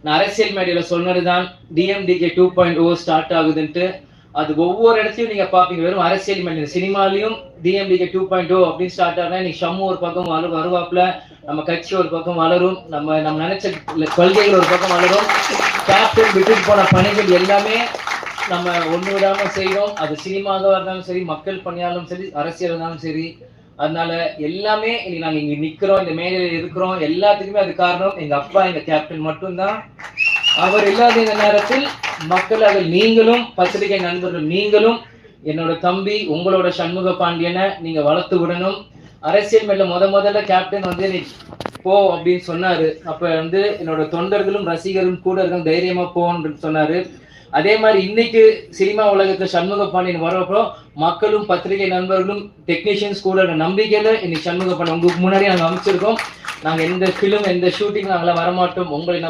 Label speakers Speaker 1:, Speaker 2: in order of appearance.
Speaker 1: நான் அரசியல் மேடையில சொன்னதுதான் டிஎம்டிகே 2.0 ஸ்டார்ட் ஆகுதுன்ட்டு. அது ஒவ்வொரு இடத்தையும் நீங்க பாப்பீங்க. வெறும் அரசியல் மேடை சினிமாலையும் டிஎம்டிகே 2.0 அப்படின்னு ஸ்டார்ட் ஆனா இன்னைக்கு ஷம்மு ஒரு பக்கம் வருவாப்புல, நம்ம கட்சி ஒரு பக்கம் வளரும், நம்ம நினைச்ச கொள்கைகள் ஒரு பக்கம் வளரும். கேப்டன் விட்டுட்டு போன பணிகள் எல்லாமே நம்ம ஒண்ணு விடாம செய்யறோம். அது சினிமாவாக இருந்தாலும் சரி, மக்கள் பணியாலும் சரி, அரசியல் இருந்தாலும் சரி. அதனால எல்லாமே இன்னைக்கு நாங்க இங்க நிக்கிறோம், இந்த மேடையில இருக்கிறோம். எல்லாத்துக்குமே அது காரணம் எங்க அப்பா, எங்க கேப்டன் மட்டும்தான். அவர் இல்லாத இந்த நேரத்தில் மக்களாக நீங்களும், பத்திரிகை நண்பர்கள் நீங்களும், என்னோட தம்பி உங்களோட சண்முக பாண்டியனை நீங்க வளர்த்து விடணும். அரசியல் மேல முதல்ல கேப்டன் வந்து நீ போ அப்படின்னு சொன்னாரு. அப்ப வந்து என்னோட தொண்டர்களும் ரசிகரும் கூட இருக்க தைரியமா போன்னு சொன்னாரு. அதே மாதிரி இன்னைக்கு சினிமா உலகத்துல சண்முக பாண்டியன் வரப்போ மக்களும் பத்திரிகை நண்பர்களும் டெக்னீஷியன்ஸ் கூட நம்பிக்கையில இன்னைக்கு சண்முக பாண்டியன் உங்களுக்கு முன்னாடி நாங்க அமைச்சிருக்கோம். நாங்க எந்த பிலிம் எந்த ஷூட்டிங் நாங்களாம் வரமாட்டோம். உங்களை நம்பி